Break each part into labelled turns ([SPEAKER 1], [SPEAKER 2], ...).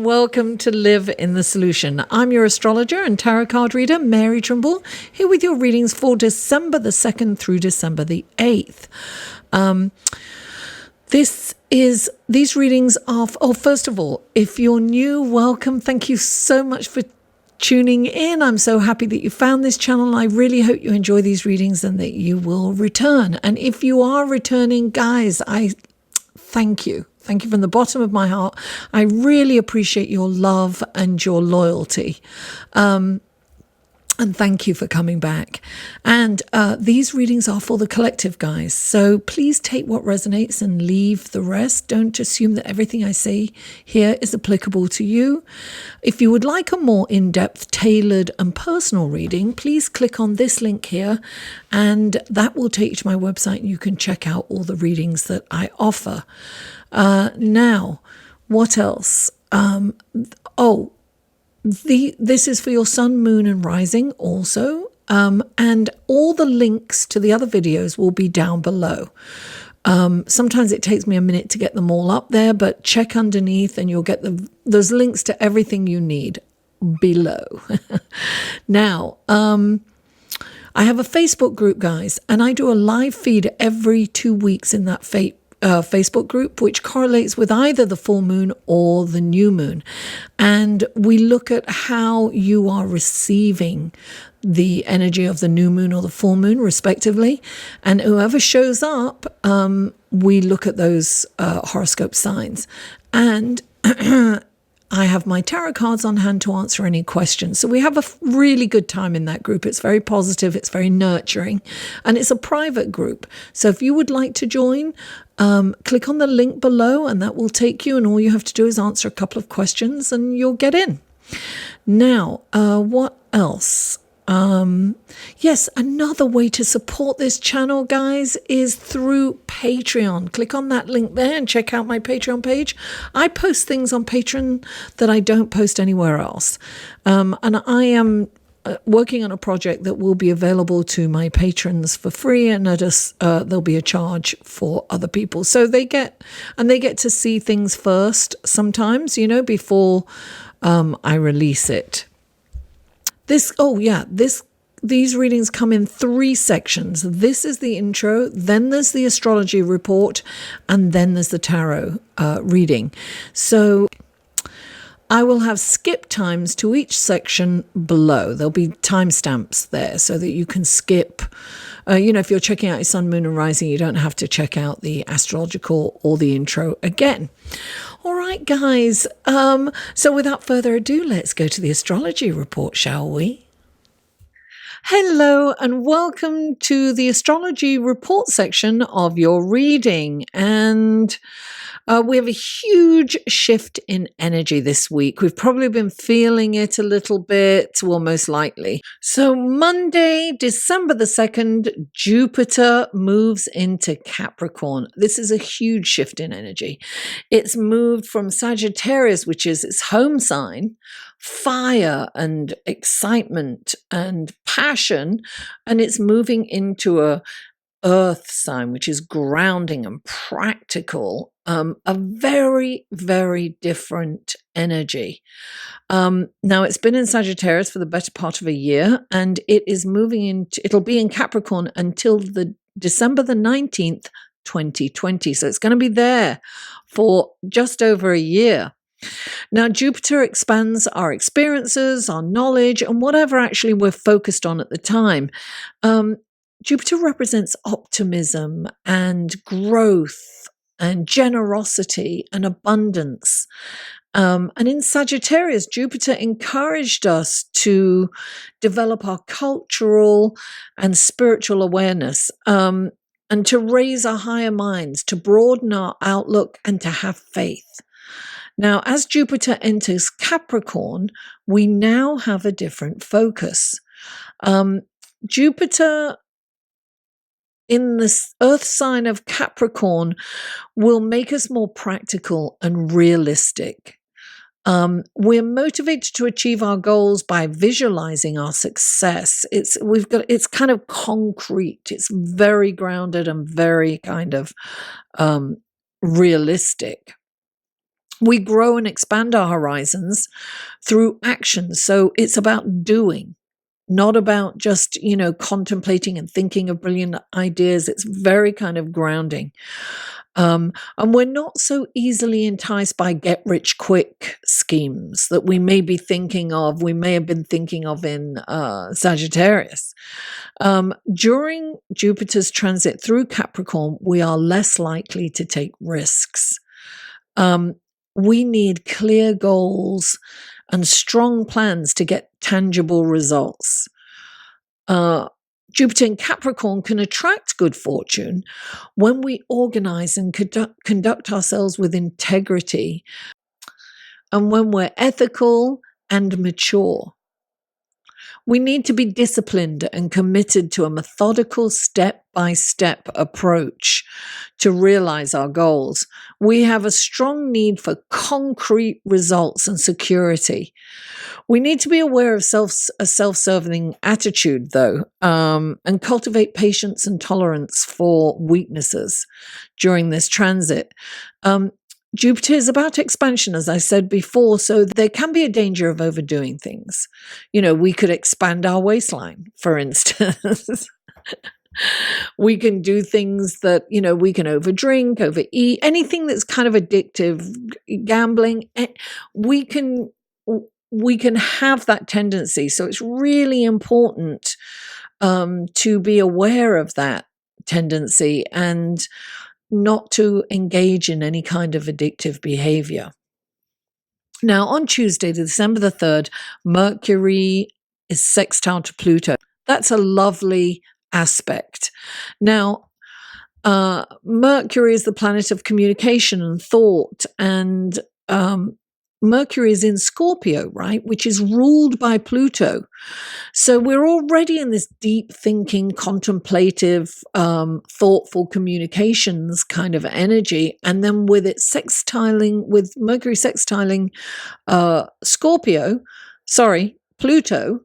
[SPEAKER 1] and welcome to Live in the Solution. I'm your astrologer and tarot card reader, Mary Trimble, here with your readings for December the 2nd through December the 8th. These readings are, first of all, if you're new, welcome. Thank you so much for tuning in. I'm so happy that you found this channel. I really hope you enjoy these readings and that you will return. And if you are returning, guys, I thank you. Thank you from the bottom of my heart. I really appreciate your love and your loyalty. And thank you for coming back. And these readings are for the collective, guys. So please take what resonates and leave the rest. Don't assume that everything I say here is applicable to you. If you would like a more in-depth, tailored and personal reading, please click on this link here and that will take you to my website and you can check out all the readings that I offer. Now, what else? This is for your sun, moon and rising also. And all the links to the other videos will be down below. Sometimes it takes me a minute to get them all up there, but check underneath and you'll get those links to everything you need below. Now, I have a Facebook group, guys, and I do a live feed every 2 weeks in that Facebook group, which correlates with either the full moon or the new moon. And we look at how you are receiving the energy of the new moon or the full moon, respectively. And whoever shows up, we look at those horoscope signs. And I have my tarot cards on hand to answer any questions. So we have a really good time in that group. It's very positive, it's very nurturing, and it's a private group. So if you would like to join, click on the link below and that will take you, and all you have to do is answer a couple of questions and you'll get in. Now, what else? Yes, another way to support this channel, guys, is through Patreon. Click on that link there and check out my Patreon page. I post things on Patreon that I don't post anywhere else. And I am working on a project that will be available to my patrons for free, and there'll be a charge for other people. So they get to see things first sometimes, before I release it. These readings come in 3 sections. This is the intro, then there's the astrology report, and then there's the tarot reading. So I will have skip times to each section below. There'll be timestamps there so that you can skip. If you're checking out your sun, moon and rising, you don't have to check out the astrological or the intro again. All right, guys. So without further ado, let's go to the astrology report, shall we? Hello and welcome to the astrology report section of your reading. And we have a huge shift in energy this week. We've probably been feeling it a little bit, well, most likely. So Monday, December the 2nd, Jupiter moves into Capricorn. This is a huge shift in energy. It's moved from Sagittarius, which is its home sign, fire and excitement and passion, and it's moving into a earth sign, which is grounding and practical, a very, very different energy. Now it's been in Sagittarius for the better part of a year, and it'll be in Capricorn until December the 19th, 2020. So it's going to be there for just over a year. Now, Jupiter expands our experiences, our knowledge, and whatever actually we're focused on at the time. Jupiter represents optimism and growth and generosity and abundance. And in Sagittarius, Jupiter encouraged us to develop our cultural and spiritual awareness, and to raise our higher minds, to broaden our outlook, and to have faith. Now, as Jupiter enters Capricorn, we now have a different focus. Jupiter in the earth sign of Capricorn will make us more practical and realistic. We're motivated to achieve our goals by visualizing our success. It's kind of concrete. It's very grounded and very kind of realistic. We grow and expand our horizons through action. So it's about doing, not about just, contemplating and thinking of brilliant ideas. It's very kind of grounding. And we're not so easily enticed by get rich quick schemes that we may be thinking of, we may have been thinking of in Sagittarius. During Jupiter's transit through Capricorn, we are less likely to take risks. We need clear goals and strong plans to get tangible results. Jupiter in Capricorn can attract good fortune when we organize and conduct ourselves with integrity, and when we're ethical and mature. We need to be disciplined and committed to a methodical step-by-step approach to realize our goals. We have a strong need for concrete results and security. We need to be aware of a self-serving attitude, though, and cultivate patience and tolerance for weaknesses during this transit. Jupiter is about expansion, as I said before, so there can be a danger of overdoing things. We could expand our waistline, for instance. We can do things that, we can overdrink, overeat, anything that's kind of addictive, gambling. We can have that tendency. So it's really important to be aware of that tendency and not to engage in any kind of addictive behavior. Now, on Tuesday, December the 3rd, Mercury is sextile to Pluto. That's a lovely aspect. Now, Mercury is the planet of communication and thought, and Mercury is in Scorpio, right, which is ruled by Pluto. So we're already in this deep thinking, contemplative, thoughtful communications kind of energy. And then with Mercury sextiling Pluto,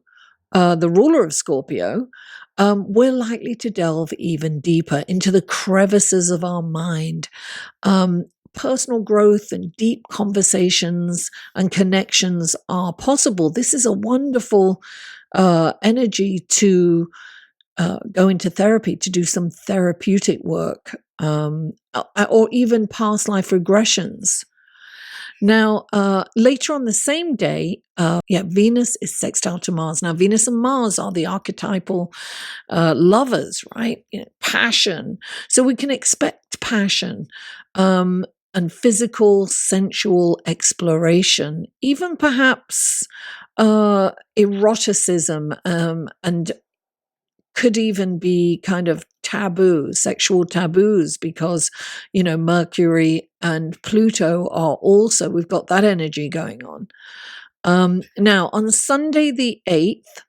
[SPEAKER 1] the ruler of Scorpio, we're likely to delve even deeper into the crevices of our mind. Personal growth and deep conversations and connections are possible. This is a wonderful energy to go into therapy, to do some therapeutic work, or even past life regressions. Now, later on the same day, Venus is sextile to Mars. Now, Venus and Mars are the archetypal lovers, right? Passion. So we can expect passion. And physical, sensual exploration, even perhaps eroticism, and could even be kind of sexual taboos, because, Mercury and Pluto are also, we've got that energy going on. Now, on Sunday the 8th,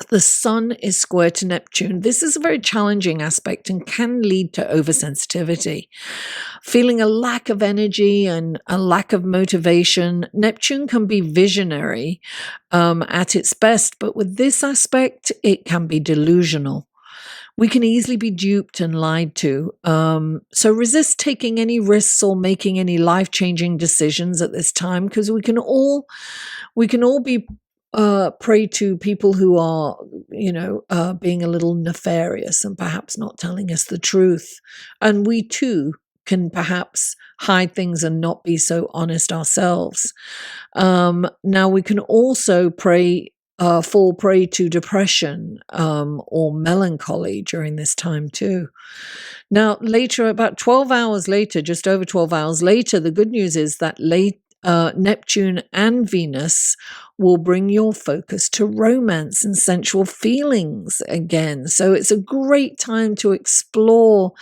[SPEAKER 1] the Sun is square to Neptune. This is a very challenging aspect and can lead to oversensitivity. Feeling a lack of energy and a lack of motivation. Neptune can be visionary at its best, but with this aspect, it can be delusional. We can easily be duped and lied to. So resist taking any risks or making any life-changing decisions at this time, because we can all be prey to people who are, being a little nefarious and perhaps not telling us the truth. And we too can perhaps hide things and not be so honest ourselves. Now, we can also fall prey to depression or melancholy during this time too. Now, later, about 12 hours later, just over 12 hours later, the good news is that Neptune and Venus will bring your focus to romance and sensual feelings again. So it's a great time to explore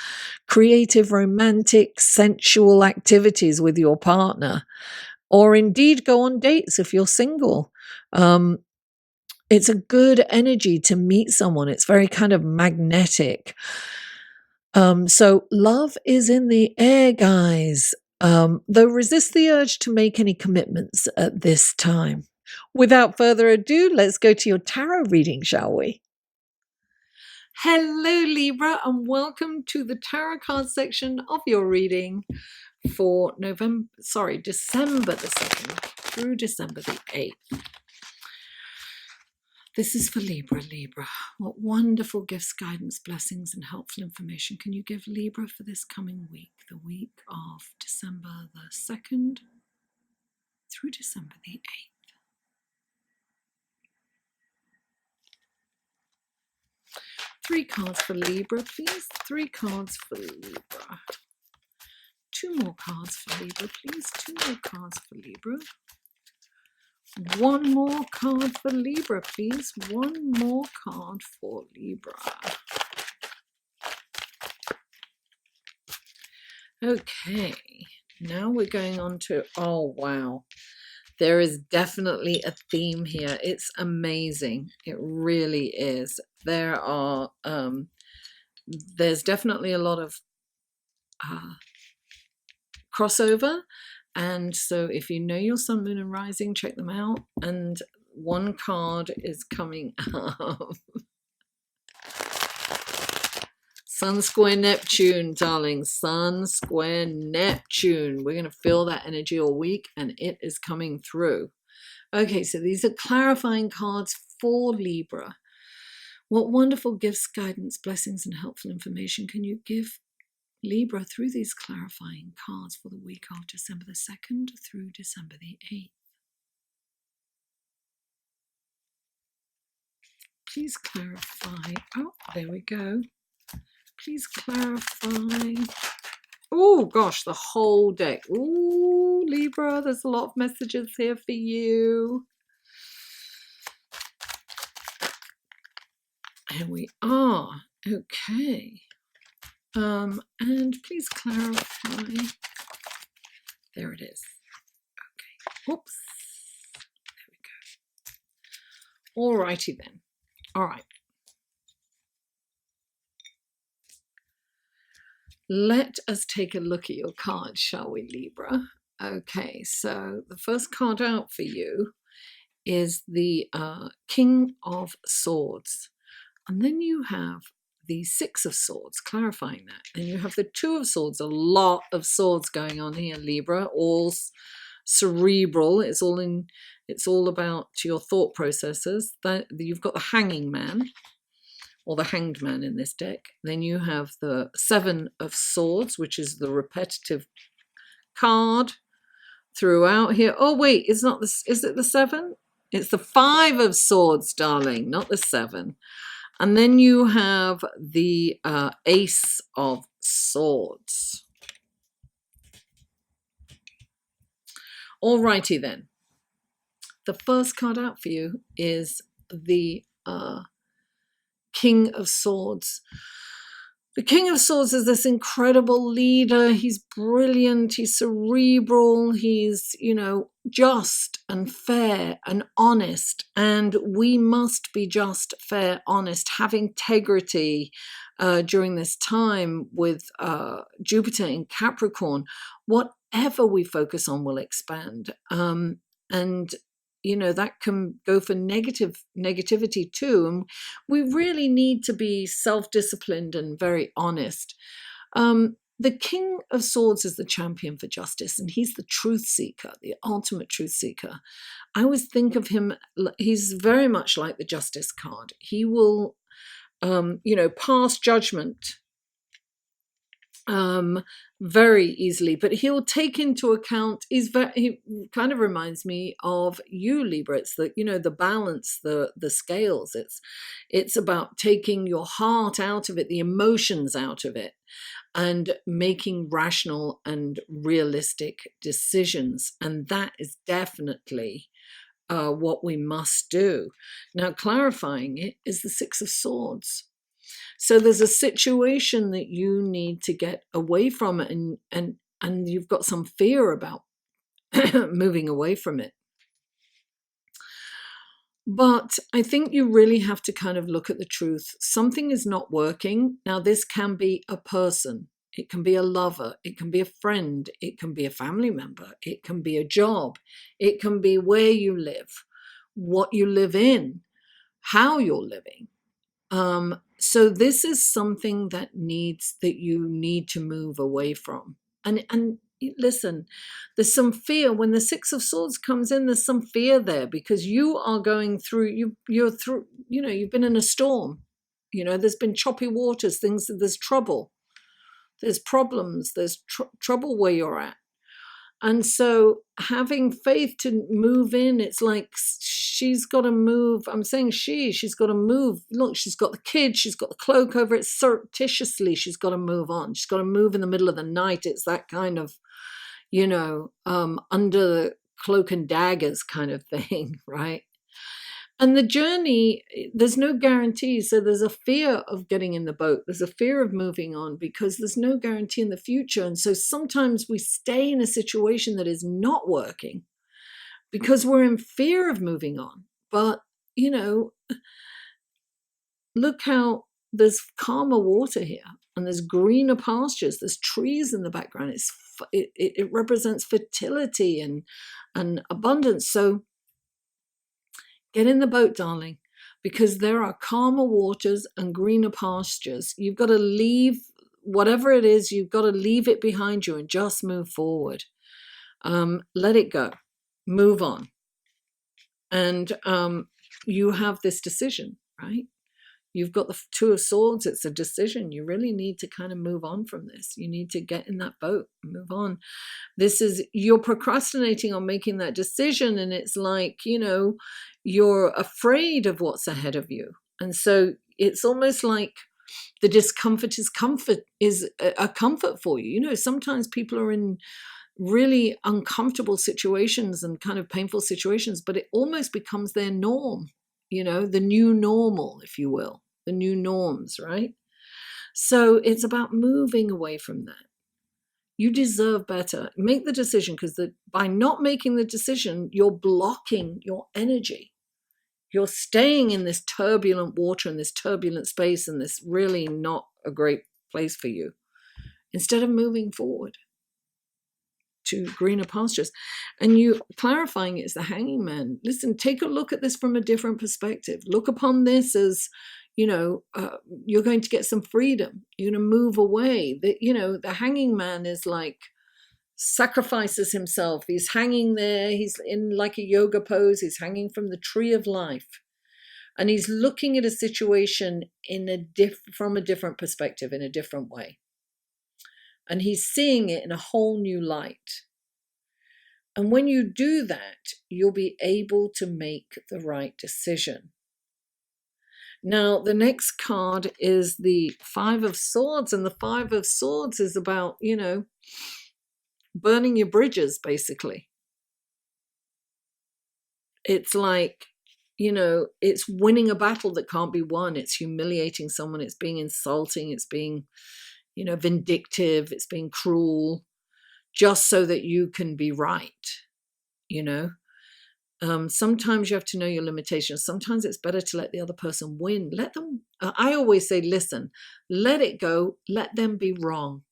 [SPEAKER 1] creative, romantic, sensual activities with your partner, or indeed go on dates if you're single. It's a good energy to meet someone. It's very kind of magnetic. So love is in the air, guys. Though resist the urge to make any commitments at this time. Without further ado, let's go to your tarot reading, shall we? Hello, Libra, and welcome to the tarot card section of your reading for December the 2nd through December the 8th. This is for Libra. Libra, what wonderful gifts, guidance, blessings, and helpful information can you give Libra for this coming week, the week of December the 2nd through December the 8th? Three cards for Libra, please. Three cards for Libra. Two more cards for Libra, please. Two more cards for Libra. One more card for Libra, please. One more card for Libra. Okay, now we're going on to, oh wow, there is definitely a theme here. It's amazing. It really is. There are, there's definitely a lot of crossover. And so if you know your sun, moon, and rising, check them out. And one card is coming up. Sun square Neptune, darling. Sun square Neptune. We're going to feel that energy all week, and it is coming through. Okay, so these are clarifying cards for Libra. What wonderful gifts, guidance, blessings, and helpful information can you give Libra through these clarifying cards for the week of December the 2nd through December the 8th? Please clarify. Oh, there we go. Please clarify. Oh gosh, the whole deck. Ooh, Libra, there's a lot of messages here for you. Here we are. Okay. And please clarify. There it is. Okay. Oops. There we go. All righty then. All right. Let us take a look at your cards, shall we, Libra? Okay, so the first card out for you is the King of Swords. And then you have the Six of Swords, clarifying that. And you have the Two of Swords, a lot of swords going on here, Libra, all cerebral. It's all about your thought processes. That you've got the Hanging Man, or the Hanged Man in this deck. Then you have the Seven of Swords, which is the repetitive card throughout here. Oh wait, it's not this. Is it the Seven? It's the Five of Swords, darling, not the Seven. And then you have the Ace of Swords. Alrighty then. The first card out for you is the King of Swords. The King of Swords is this incredible leader. He's brilliant. He's cerebral. He's, just and fair and honest. And we must be just, fair, honest, have integrity during this time with Jupiter in Capricorn. Whatever we focus on will expand. And that can go for negativity too. And we really need to be self-disciplined and very honest. The King of Swords is the champion for justice, and he's the truth seeker, the ultimate truth seeker. I always think of him, he's very much like the Justice card. He will, pass judgment very easily, but he'll take into account, he kind of reminds me of you, Libra. It's the balance, the scales. It's about taking your heart out of it, the emotions out of it, and making rational and realistic decisions. And that is definitely what we must do. Now, clarifying it is the Six of Swords. So there's a situation that you need to get away from it, and you've got some fear about moving away from it. But I think you really have to kind of look at the truth. Something is not working. Now, this can be a person. It can be a lover. It can be a friend. It can be a family member. It can be a job. It can be where you live, what you live in, how you're living. So this is something that you need to move away from. And listen, there's some fear. When the Six of Swords comes in, there's some fear there because you are going through, you're through, you've been in a storm. There's been choppy waters, there's trouble, there's problems, there's trouble where you're at. And so having faith to move in, it's like she's got to move. I'm saying she's got to move. Look, she's got the kid, she's got the cloak over it. Surreptitiously, she's got to move on. She's got to move in the middle of the night. It's that kind of, under the cloak and daggers kind of thing, right? And the journey, there's no guarantee. So there's a fear of getting in the boat. There's a fear of moving on because there's no guarantee in the future. And so sometimes we stay in a situation that is not working because we're in fear of moving on. But, look how there's calmer water here and there's greener pastures. There's trees in the background. It represents fertility and abundance. So get in the boat, darling, because there are calmer waters and greener pastures. You've got to leave whatever it is, you've got to leave it behind you and just move forward. Let it go. Move on. And you have this decision, right? You've got the Two of Swords. It's a decision. You really need to kind of move on from this. You need to get in that boat and move on. You're procrastinating on making that decision. And it's like, you're afraid of what's ahead of you. And so it's almost like the discomfort is a comfort for you. Sometimes people are in really uncomfortable situations and kind of painful situations, but it almost becomes their norm. The new normal, if you will, the new norms, right? So it's about moving away from that. You deserve better. Make the decision, because by not making the decision, you're blocking your energy. You're staying in this turbulent water, in this turbulent space, and this really not a great place for you, instead of moving forward to greener pastures. And you clarifying it as the Hanging Man. Listen, take a look at this from a different perspective. Look upon this as, you're going to get some freedom. You're going to move away. The Hanging Man is like sacrifices himself. He's hanging there. He's in like a yoga pose. He's hanging from the tree of life. And he's looking at a situation from a different perspective, in a different way. And he's seeing it in a whole new light. And when you do that, you'll be able to make the right decision. Now, the next card is the Five of Swords. And the Five of Swords is about, burning your bridges, basically. It's like, it's winning a battle that can't be won. It's humiliating someone. It's being insulting. It's being vindictive, it's being cruel, just so that you can be right, Sometimes you have to know your limitations. Sometimes it's better to let the other person win. Let them, I always say, listen, let it go, let them be wrong.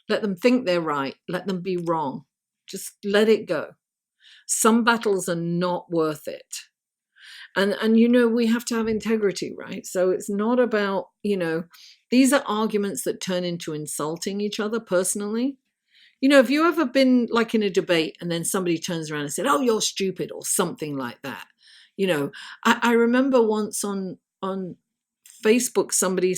[SPEAKER 1] Let them think they're right, let them be wrong. Just let it go. Some battles are not worth it. And we have to have integrity, right? So it's not about, these are arguments that turn into insulting each other personally. Have you ever been like in a debate and then somebody turns around and said, oh, you're stupid, or something like that? I remember once on Facebook, somebody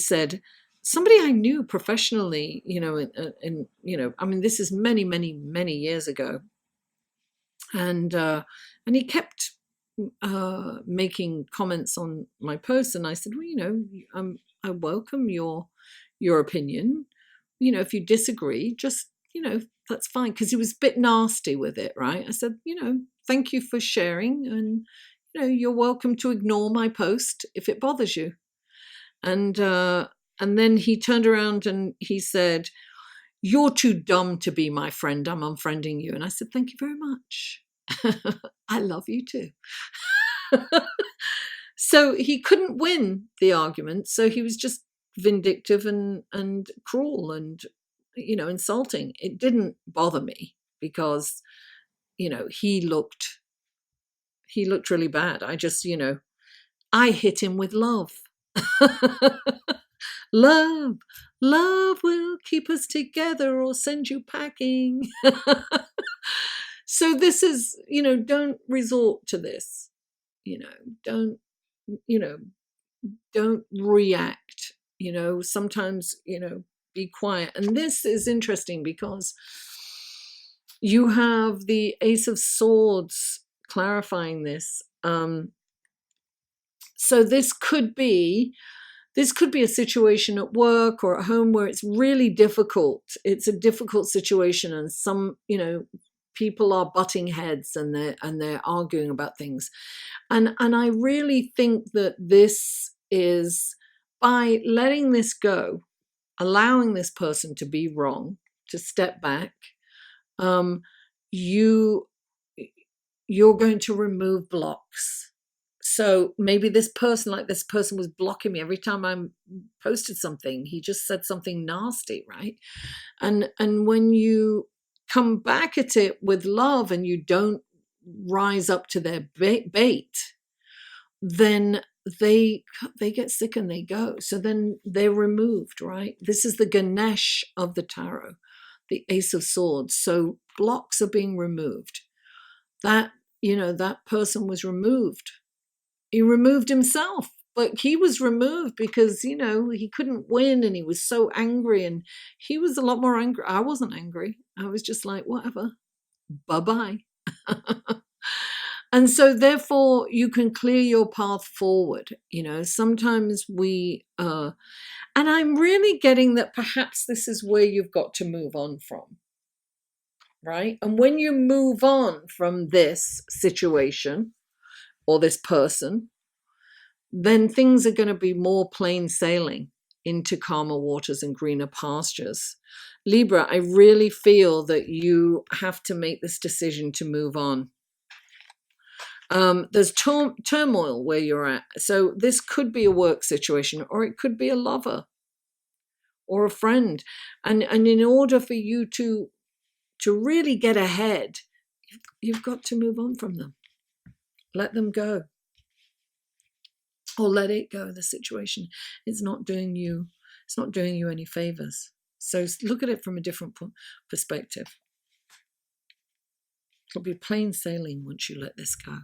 [SPEAKER 1] I knew professionally, this is many, many, many years ago. And he kept making comments on my posts, and I said, well, I welcome your opinion. If you disagree, just that's fine, because he was a bit nasty with it, right? I said, thank you for sharing, and you're welcome to ignore my post if it bothers you. And then he turned around and he said, you're too dumb to be my friend, I'm unfriending you. And I said, thank you very much. I love you too. So he couldn't win the argument. So he was just vindictive and cruel and, insulting. It didn't bother me because, he looked really bad. I just, I hit him with love. Love, love will keep us together or send you packing. So this is, don't resort to this. Don't, you know, don't react. Sometimes, be quiet. And this is interesting because you have the Ace of Swords clarifying this. So this could be a situation at work or at home where it's really difficult. It's a difficult situation, and some, people are butting heads and they're arguing about things. And I really think that this is, by letting this go, allowing this person to be wrong, to step back, you're going to remove blocks. So maybe this person was blocking me every time I posted something. He just said something nasty, right? And when you come back at it with love and you don't rise up to their bait, then they get sick and they go. So then they're removed, right? This is the Ganesh of the tarot, the Ace of Swords. So blocks are being removed. That person was removed. He removed himself, but he was removed because, he couldn't win and he was so angry, and he was a lot more angry. I wasn't angry. I was just like, whatever, bye-bye. And so therefore you can clear your path forward. Sometimes and I'm really getting that perhaps this is where you've got to move on from, right? And when you move on from this situation or this person, then things are going to be more plain sailing into calmer waters and greener pastures. Libra, I really feel that you have to make this decision to move on. There's turmoil where you're at. So this could be a work situation, or it could be a lover or a friend. And in order for you to really get ahead, you've got to move on from them. Let them go. Or let it go. The situation is not doing you any favors. So look at it from a different perspective. It'll be plain sailing once you let this go.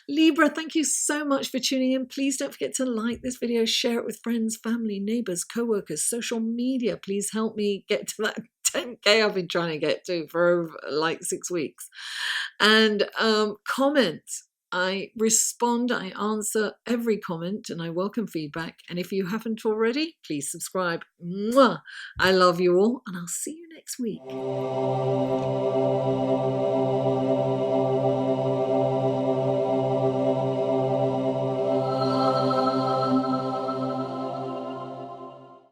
[SPEAKER 1] Libra, thank you so much for tuning in. Please don't forget to like this video, share it with friends, family, neighbors, co-workers, social media. Please help me get to that 10K I've been trying to get to for like 6 weeks. And comment. I respond, I answer every comment, and I welcome feedback. And if you haven't already, please subscribe. Mwah! I love you all, and I'll see you next week.